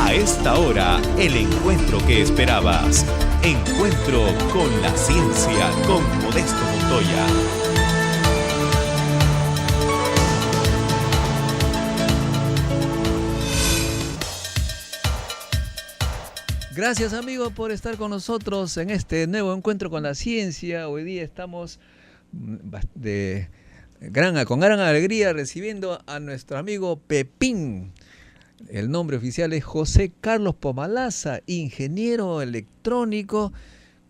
A esta hora, el encuentro que esperabas. Encuentro con la ciencia con Modesto Montoya. Gracias, amigos, por estar con nosotros en este nuevo encuentro con la ciencia. Hoy día estamos con gran alegría recibiendo a nuestro amigo Pepín. El nombre oficial es José Carlos Pomalaza, ingeniero electrónico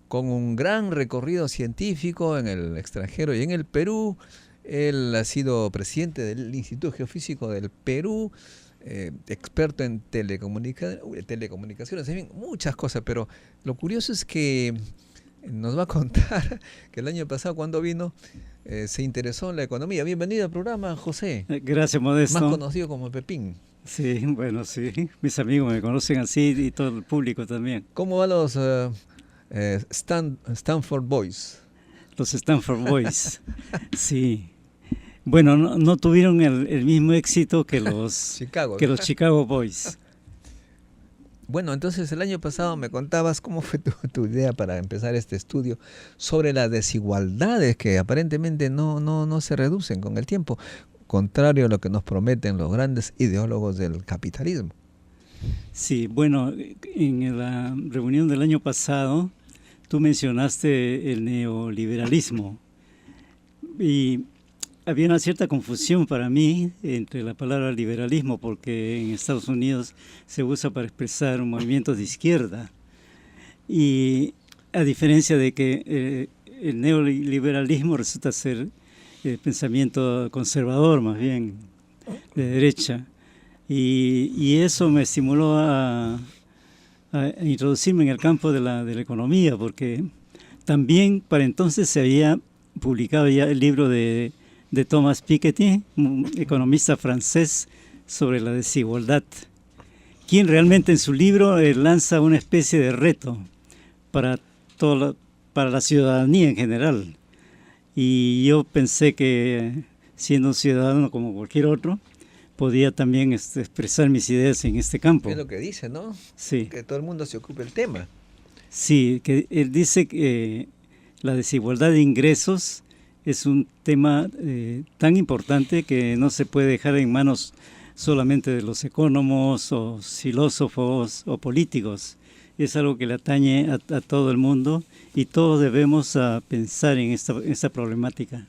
con un gran recorrido científico en el extranjero y en el Perú. Él ha sido presidente del Instituto Geofísico del Perú, experto en telecomunicaciones, en fin, muchas cosas, pero lo curioso es que nos va a contar que el año pasado cuando vino se interesó en la economía. Bienvenido al programa, José. Gracias, Modesto. Más conocido como Pepín. Sí, bueno, sí, mis amigos me conocen así y todo el público también. ¿Cómo van los Stanford Boys? Los Stanford Boys, sí. Bueno, no tuvieron el mismo éxito que los Chicago Boys. Bueno, entonces el año pasado me contabas cómo fue tu idea para empezar este estudio sobre las desigualdades que aparentemente no se reducen con el tiempo, contrario a lo que nos prometen los grandes ideólogos del capitalismo. Sí, bueno, en la reunión del año pasado tú mencionaste el neoliberalismo y había una cierta confusión para mí entre la palabra liberalismo, porque en Estados Unidos se usa para expresar movimientos de izquierda. Y a diferencia de que el neoliberalismo resulta ser pensamiento conservador, más bien, de derecha. Y eso me estimuló a introducirme en el campo de la economía, porque también para entonces se había publicado ya el libro de Thomas Piketty, un economista francés, sobre la desigualdad, quien realmente en su libro lanza una especie de reto para la ciudadanía en general. Y yo pensé que siendo un ciudadano como cualquier otro, podía también expresar mis ideas en este campo. Es lo que dice, ¿no? Sí. Que todo el mundo se ocupe del tema. Sí, que él dice que la desigualdad de ingresos es un tema tan importante que no se puede dejar en manos solamente de los economos o filósofos o políticos. Es algo que le atañe a todo el mundo y todos debemos pensar en esta problemática.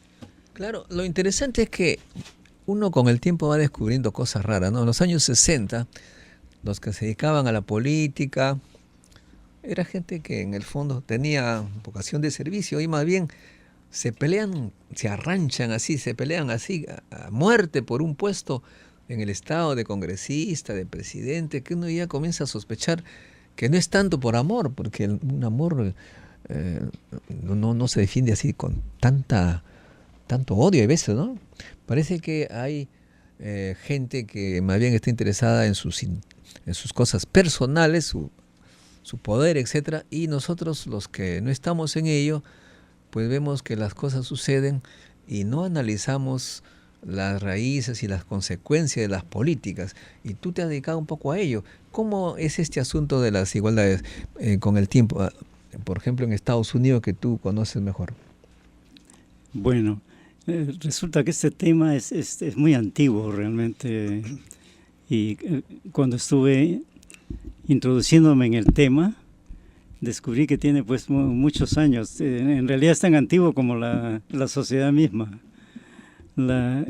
Claro, lo interesante es que uno con el tiempo va descubriendo cosas raras, ¿no? En los años 60, los que se dedicaban a la política era gente que en el fondo tenía vocación de servicio y más bien se pelean, se arranchan así, se pelean así a muerte por un puesto en el estado de congresista, de presidente, que uno ya comienza a sospechar que no es tanto por amor, porque un amor no se defiende así con tanto odio a veces, ¿no? Parece que hay gente que más bien está interesada en sus cosas personales, su poder, etcétera, y nosotros los que no estamos en ello, pues vemos que las cosas suceden y no analizamos las raíces y las consecuencias de las políticas. Y tú te has dedicado un poco a ello. ¿Cómo es este asunto de las desigualdades con el tiempo? Por ejemplo, en Estados Unidos, que tú conoces mejor. Bueno, resulta que este tema es muy antiguo realmente. Y cuando estuve introduciéndome en el tema, descubrí que tiene pues muchos años. En realidad es tan antiguo como la sociedad misma. La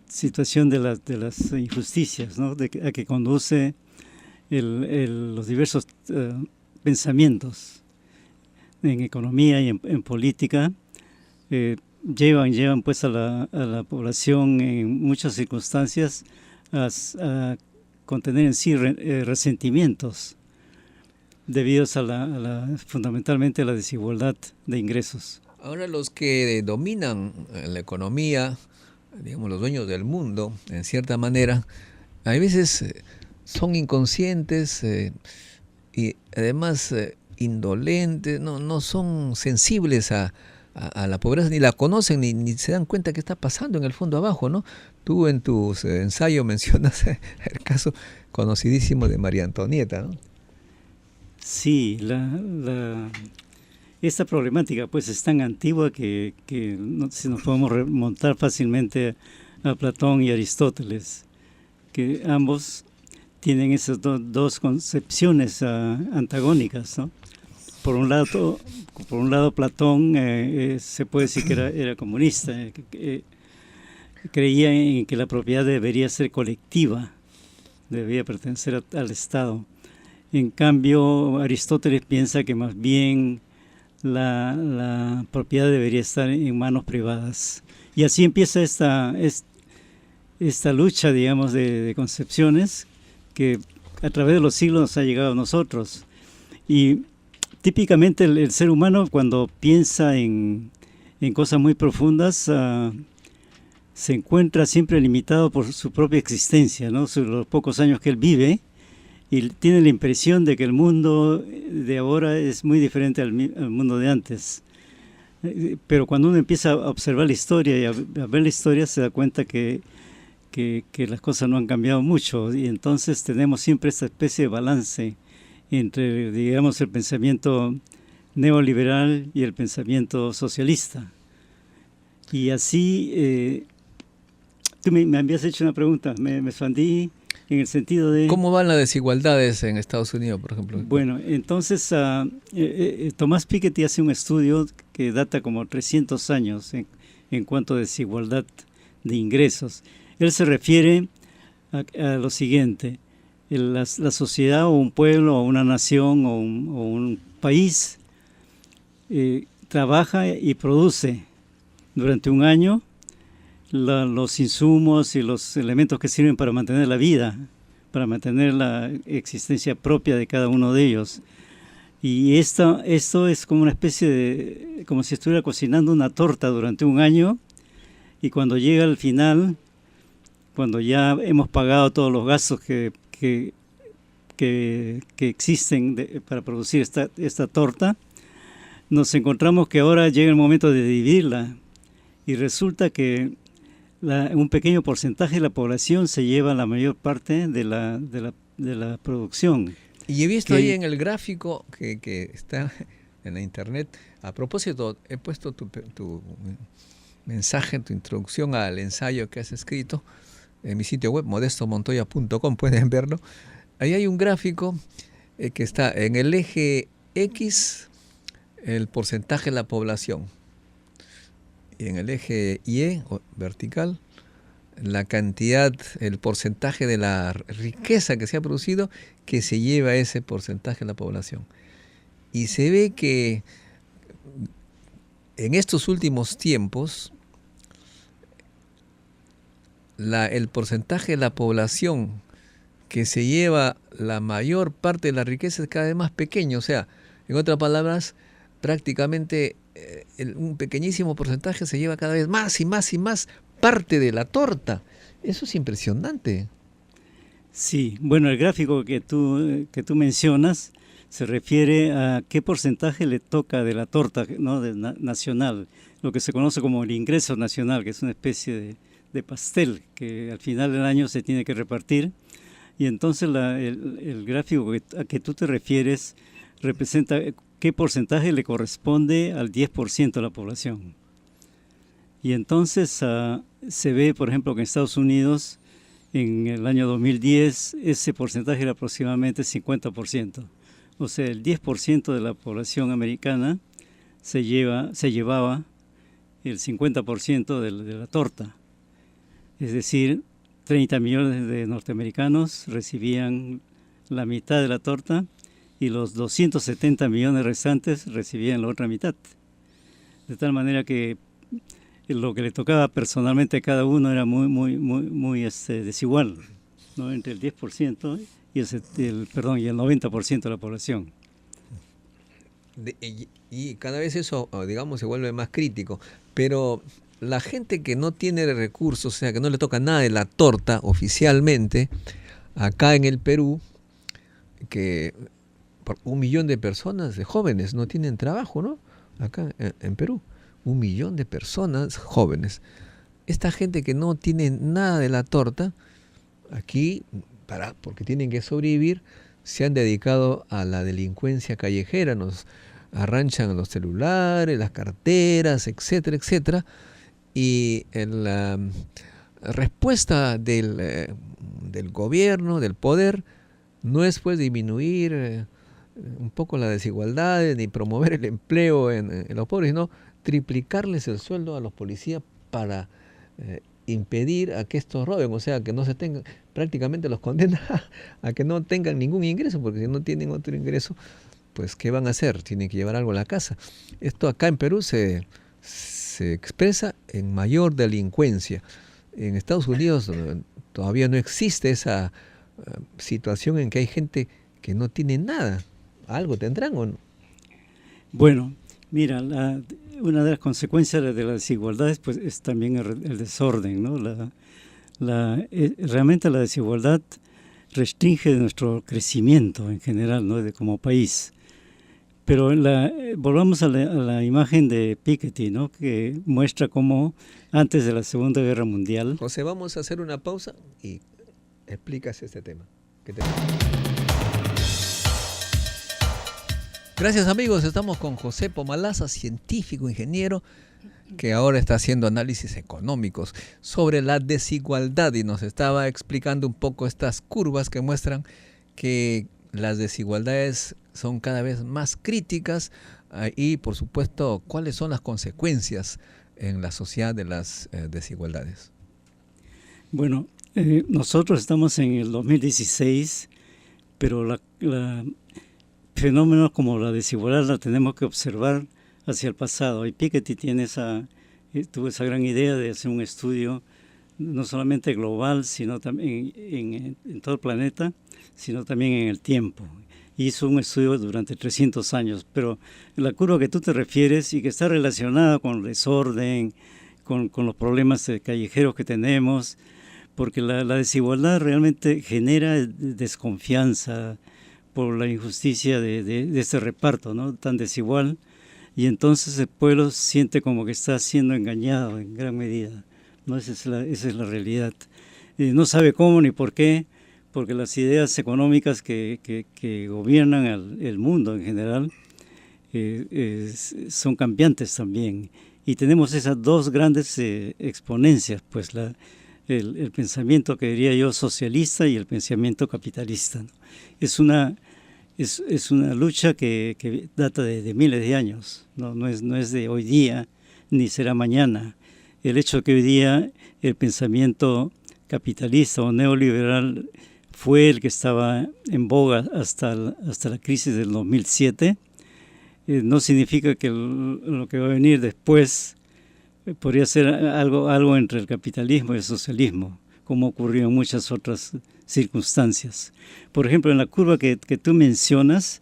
situación de las injusticias, ¿no? A que conduce los diversos pensamientos en economía y en política, llevan pues a la población en muchas circunstancias a contener en sí resentimientos debidos fundamentalmente a la desigualdad de ingresos. Ahora los que dominan la economía, digamos los dueños del mundo, en cierta manera, a veces son inconscientes y además indolentes, no son sensibles a a la pobreza, ni la conocen, ni se dan cuenta qué está pasando en el fondo abajo, ¿no? Tú en tus ensayos mencionas el caso conocidísimo de María Antonieta, ¿no? Sí, esta problemática pues es tan antigua que si nos podemos remontar fácilmente a Platón y Aristóteles, que ambos tienen esas dos concepciones antagónicas, ¿no? Por un lado Platón se puede decir que era comunista, creía en que la propiedad debería ser colectiva, debía pertenecer al Estado. En cambio, Aristóteles piensa que más bien la propiedad debería estar en manos privadas. Y así empieza esta lucha, digamos, de concepciones que a través de los siglos nos ha llegado a nosotros. Y típicamente el ser humano, cuando piensa en cosas muy profundas, se encuentra siempre limitado por su propia existencia, ¿no? Los pocos años que él vive, y tiene la impresión de que el mundo de ahora es muy diferente al mundo de antes. Pero cuando uno empieza a observar la historia y a ver la historia, se da cuenta que las cosas no han cambiado mucho, y entonces tenemos siempre esta especie de balance entre, digamos, el pensamiento neoliberal y el pensamiento socialista. Y así, tú me habías hecho una pregunta, me expandí en el sentido de... ¿Cómo van las desigualdades en Estados Unidos, por ejemplo? Bueno, entonces Tomás Piketty hace un estudio que data como 300 años en cuanto a desigualdad de ingresos. Él se refiere a lo siguiente: la sociedad o un pueblo o una nación o un país trabaja y produce durante un año los insumos y los elementos que sirven para mantener la vida, para mantener la existencia propia de cada uno de ellos. Y esto es como una especie de, como si estuviera cocinando una torta durante un año, y cuando llega al final, cuando ya hemos pagado todos los gastos que existen para producir esta torta, nos encontramos que ahora llega el momento de dividirla, y resulta que un pequeño porcentaje de la población se lleva la mayor parte de la producción. Y he visto ahí en el gráfico que está en la internet, a propósito, he puesto tu mensaje, tu introducción al ensayo que has escrito en mi sitio web, modestomontoya.com, pueden verlo. Ahí hay un gráfico que está en el eje X, el porcentaje de la población, y en el eje Y, vertical, la cantidad, el porcentaje de la riqueza que se ha producido, que se lleva ese porcentaje de la población. Y se ve que en estos últimos tiempos, el porcentaje de la población que se lleva la mayor parte de la riqueza es cada vez más pequeño. O sea, en otras palabras, prácticamente un pequeñísimo porcentaje se lleva cada vez más y más y más parte de la torta. Eso es impresionante. Sí, bueno, el gráfico que tú mencionas se refiere a qué porcentaje le toca de la torta, ¿no? Nacional, lo que se conoce como el ingreso nacional, que es una especie de pastel que al final del año se tiene que repartir. Y entonces el gráfico a que tú te refieres representa qué porcentaje le corresponde al 10% de la población. Y entonces se ve, por ejemplo, que en Estados Unidos, en el año 2010, ese porcentaje era aproximadamente 50%. O sea, el 10% de la población americana se llevaba el 50% de la torta. Es decir, 30 millones de norteamericanos recibían la mitad de la torta, y los 270 millones restantes recibían la otra mitad. De tal manera que lo que le tocaba personalmente a cada uno era muy desigual, ¿no? Entre el 10% y el 90% de la población. Y cada vez eso, digamos, se vuelve más crítico. Pero la gente que no tiene recursos, o sea, que no le toca nada de la torta oficialmente, acá en el Perú, que 1 millón de personas, de jóvenes, no tienen trabajo, ¿no? Acá en Perú. 1 millón de personas jóvenes. Esta gente que no tiene nada de la torta, aquí, porque tienen que sobrevivir, se han dedicado a la delincuencia callejera, nos arranchan los celulares, las carteras, etcétera, etcétera. Y la respuesta del gobierno, del poder, no es pues disminuir un poco la desigualdad ni promover el empleo en los pobres, sino triplicarles el sueldo a los policías para impedir a que estos roben, o sea, que no se tengan, prácticamente los condena a que no tengan ningún ingreso, porque si no tienen otro ingreso, pues ¿qué van a hacer? Tienen que llevar algo a la casa. Esto acá en Perú se expresa en mayor delincuencia. En Estados Unidos todavía no existe esa situación en que hay gente que no tiene nada. ¿Algo tendrán o no? Bueno, mira, una de las consecuencias de las desigualdades pues, es también el desorden, ¿no? Realmente la desigualdad restringe nuestro crecimiento en general, ¿no? Como país. Pero volvamos a la imagen de Piketty, ¿no? Que muestra cómo antes de la Segunda Guerra Mundial... José, vamos a hacer una pausa y explicas este tema. ¿Qué te parece? Gracias amigos, estamos con José Pomalaza, científico, ingeniero, que ahora está haciendo análisis económicos sobre la desigualdad y nos estaba explicando un poco estas curvas que muestran que las desigualdades son cada vez más críticas y por supuesto cuáles son las consecuencias en la sociedad de las desigualdades. Bueno, nosotros estamos en el 2016, pero fenómenos como la desigualdad la tenemos que observar hacia el pasado. Y Piketty tuvo esa gran idea de hacer un estudio no solamente global, sino también en todo el planeta, sino también en el tiempo. Hizo un estudio durante 300 años, pero la curva que tú te refieres y que está relacionada con el desorden, con los problemas callejeros que tenemos, porque la desigualdad realmente genera desconfianza por la injusticia de este reparto, ¿no? Tan desigual, y entonces el pueblo siente como que está siendo engañado en gran medida, ¿no? Esa es la realidad. No sabe cómo ni por qué, porque las ideas económicas que gobiernan el mundo en general son cambiantes también. Y tenemos esas dos grandes exponencias, pues el pensamiento que diría yo socialista y el pensamiento capitalista, ¿no? Es una lucha que data de miles de años, no es de hoy día ni será mañana. El hecho que hoy día el pensamiento capitalista o neoliberal fue el que estaba en boga hasta la crisis del 2007, no significa que lo que va a venir después podría ser algo entre el capitalismo y el socialismo, como ocurrió en muchas otras circunstancias. Por ejemplo, en la curva que tú mencionas,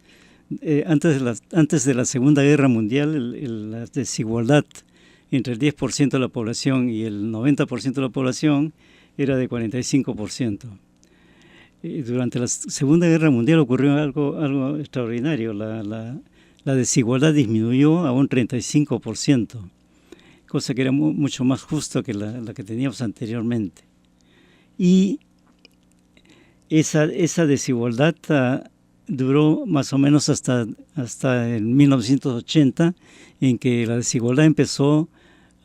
antes de la Segunda Guerra Mundial, la desigualdad entre el 10% de la población y el 90% de la población era de 45%. Durante la Segunda Guerra Mundial ocurrió algo extraordinario. La desigualdad disminuyó a un 35%, cosa que era mucho más justa que la que teníamos anteriormente. Y esa desigualdad duró más o menos hasta el 1980, en que la desigualdad empezó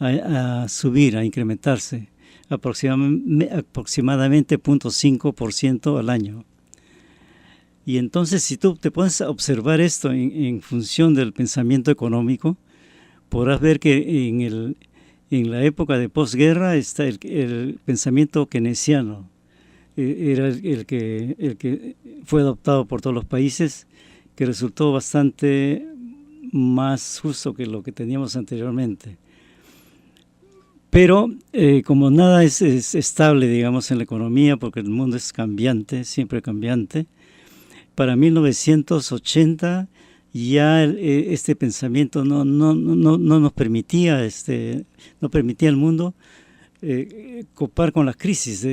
a subir, a incrementarse, aproximadamente 0.5% al año. Y entonces, si tú te pones a observar esto en función del pensamiento económico, podrás ver que en la época de posguerra está el pensamiento keynesiano. Era el que fue adoptado por todos los países, que resultó bastante más justo que lo que teníamos anteriormente. Pero como nada es estable, digamos, en la economía, porque el mundo es cambiante, siempre cambiante, para 1980 ya este pensamiento no nos permitía, no permitía al mundo copar con las crisis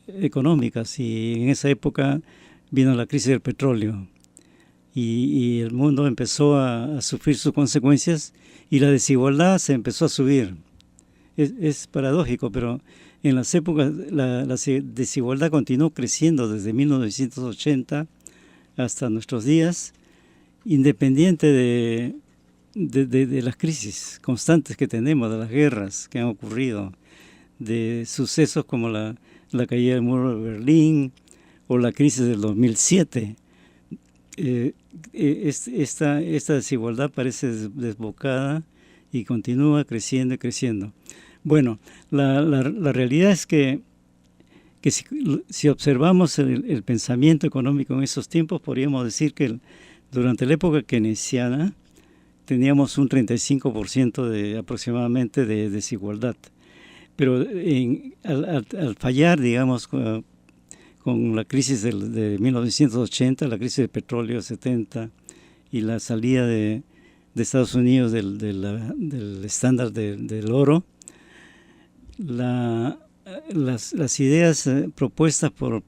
económicas, y en esa época vino la crisis del petróleo. y el mundo empezó a sufrir sus consecuencias y la desigualdad se empezó a subir. Es paradójico, pero en las épocas la desigualdad continuó creciendo desde 1980 hasta nuestros días, independiente de las crisis constantes que tenemos, de las guerras que han ocurrido, de sucesos como la caída del muro de Berlín o la crisis del 2007. Esta desigualdad parece desbocada y continúa creciendo y creciendo. Bueno, la realidad es que si observamos el pensamiento económico en esos tiempos, podríamos decir que durante la época keynesiana teníamos un 35% aproximadamente de desigualdad. Pero al fallar, digamos, con la crisis de 1980, la crisis del petróleo 70 y la salida de Estados Unidos del estándar del oro, las ideas propuestas por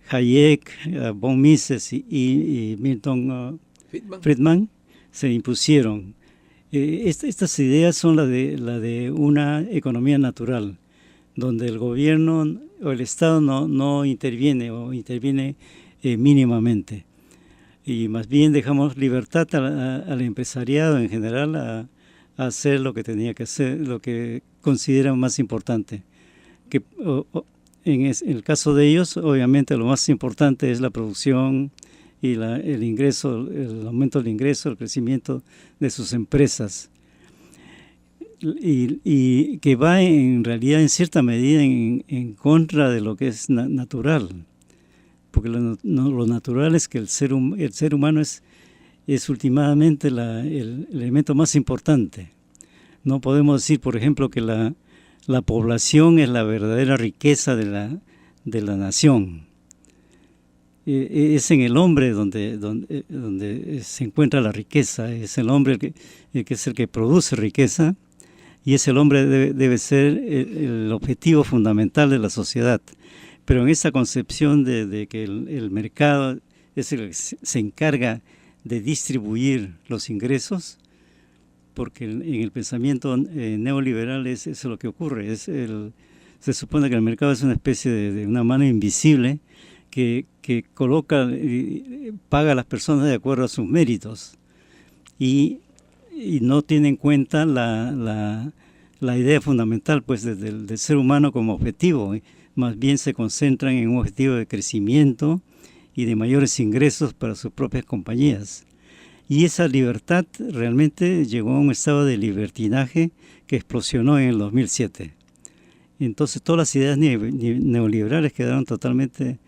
Hayek, von Mises y Milton Friedman se impusieron. Estas ideas son la de una economía natural, donde el gobierno o el Estado no interviene o interviene mínimamente. Y más bien dejamos libertad al empresariado en general a hacer lo que tenía que hacer, lo que consideran más importante. En el caso de ellos, obviamente lo más importante es la producción y el ingreso, el aumento del ingreso, el crecimiento de sus empresas. Y que va en realidad en cierta medida en contra de lo que es natural. Porque lo natural es que el ser humano es últimamente el elemento más importante. No podemos decir, por ejemplo, que la población es la verdadera riqueza de la nación. Es en el hombre donde se encuentra la riqueza. Es el hombre el que es el que produce riqueza, y es el hombre debe ser el objetivo fundamental de la sociedad. Pero en esa concepción de que el mercado es el que se encarga de distribuir los ingresos, porque en el pensamiento neoliberal eso es lo que ocurre. Se supone que el mercado es una especie de una mano invisible que coloca y paga a las personas de acuerdo a sus méritos y no tiene en cuenta la idea fundamental pues del ser humano como objetivo. Más bien se concentran en un objetivo de crecimiento y de mayores ingresos para sus propias compañías. Y esa libertad realmente llegó a un estado de libertinaje que explosionó en el 2007. Entonces todas las ideas neoliberales quedaron totalmente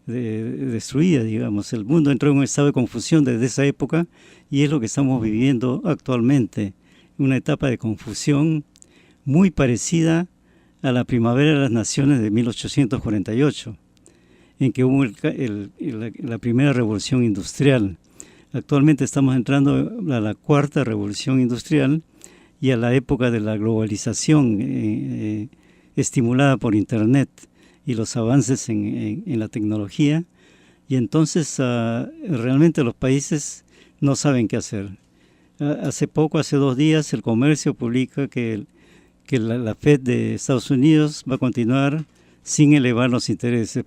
destruidas, digamos. El mundo entró en un estado de confusión desde esa época y es lo que estamos viviendo actualmente, una etapa de confusión muy parecida a la primavera de las naciones de 1848, en que hubo la primera revolución industrial. Actualmente estamos entrando a la cuarta revolución industrial y a la época de la globalización estimulada por Internet y los avances en la tecnología, y entonces realmente los países no saben qué hacer. Hace 2 días, el Comercio publica que la Fed de Estados Unidos va a continuar sin elevar los intereses,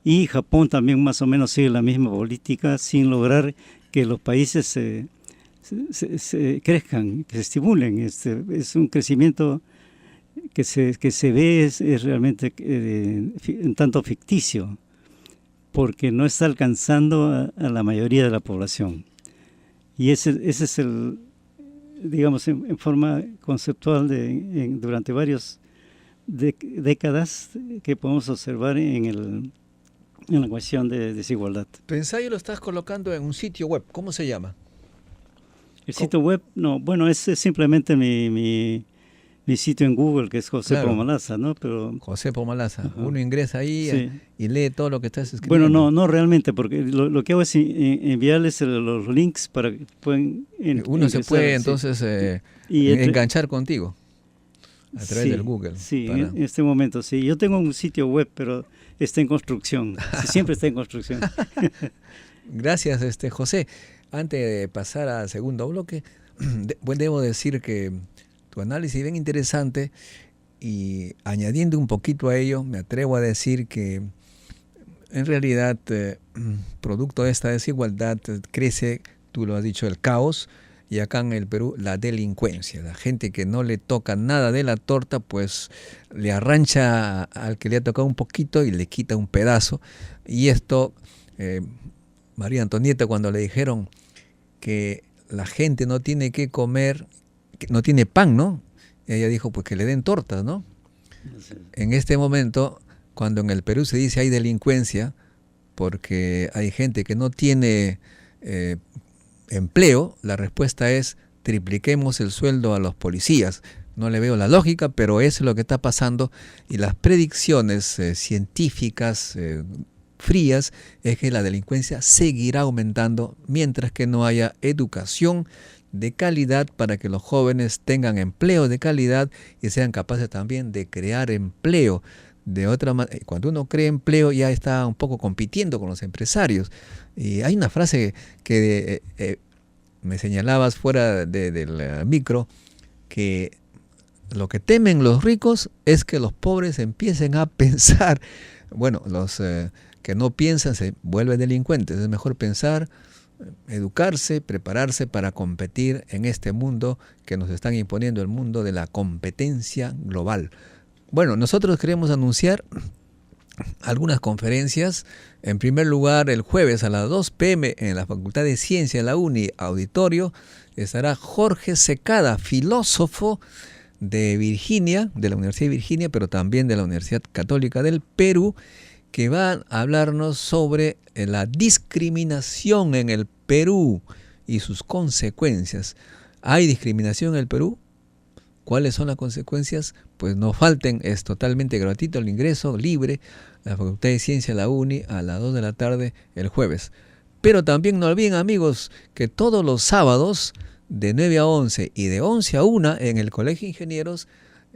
y Japón también más o menos sigue la misma política sin lograr que los países se crezcan, que se estimulen. Es un crecimiento que se ve es realmente un tanto ficticio, porque no está alcanzando a la mayoría de la población. Y ese es digamos, en forma conceptual durante varias décadas que podemos observar en la cuestión de desigualdad. Tu ensayo lo estás colocando en un sitio web. ¿Cómo se llama? El sitio web, no, bueno, es simplemente mi sitio en Google, que es José Pomalaza, ¿no? Pero José Pomalaza. Ajá. Uno ingresa ahí Sí. y lee todo lo que estás escribiendo. Bueno, no realmente, porque lo que hago es enviarles los links para que puedan Uno se puede sí. entonces Y enganchar contigo. a través Sí, del Google. Sí, para- en este momento sí. Yo tengo un sitio web, pero está en construcción. Sí, siempre está en construcción. Gracias, José. Antes de pasar al segundo bloque, debo decir que tu análisis es bien interesante y añadiendo un poquito a ello, me atrevo a decir que en realidad, producto de esta desigualdad, crece, tú lo has dicho, el caos y acá en el Perú la delincuencia. La gente que no le toca nada de la torta, pues le arrancha al que le ha tocado un poquito y le quita un pedazo. Y esto, María Antonieta, cuando le dijeron que la gente no tiene que comer, que no tiene pan, ¿no? Ella dijo, pues que le den tortas, ¿no? En este momento, cuando en el Perú se dice hay delincuencia, porque hay gente que no tiene empleo, la respuesta es tripliquemos el sueldo a los policías. No le veo la lógica, pero eso es lo que está pasando y las predicciones científicas frías es que la delincuencia seguirá aumentando mientras que no haya educación de calidad para que los jóvenes tengan empleo de calidad y sean capaces también de crear empleo. De otra manera, cuando uno crea empleo ya está un poco compitiendo con los empresarios. Y hay una frase que me señalabas fuera del micro, que lo que temen los ricos es que los pobres empiecen a pensar. Bueno, los que no piensan se vuelven delincuentes. Es mejor pensar, educarse, prepararse para competir en este mundo que nos están imponiendo, el mundo de la competencia global. Bueno, nosotros queremos anunciar algunas conferencias. En primer lugar, el jueves a las 2 p.m. en la Facultad de Ciencia de la UNI Auditorio estará Jorge Secada, filósofo de Virginia, de la Universidad de Virginia, pero también de la Universidad Católica del Perú, que va a hablarnos sobre la discriminación en el Perú y sus consecuencias. ¿Hay discriminación en el Perú? ¿Cuáles son las consecuencias? Pues no falten, es totalmente gratuito el ingreso, libre, a la Facultad de Ciencia de la UNI a las 2 de la tarde el jueves. Pero también no olviden, amigos, que todos los sábados de 9 a 11 y de 11 a 1 en el Colegio de Ingenieros,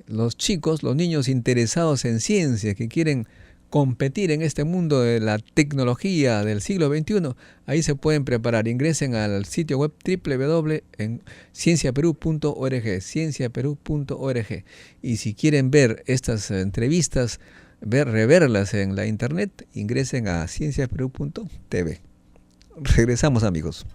los chicos, los niños interesados en ciencia que quieren competir en este mundo de la tecnología del siglo XXI, ahí se pueden preparar. Ingresen al sitio web www.cienciaperú.org, cienciaperú.org. Y si quieren ver estas entrevistas, reverlas en la internet, ingresen a cienciaperú.tv. Regresamos, amigos.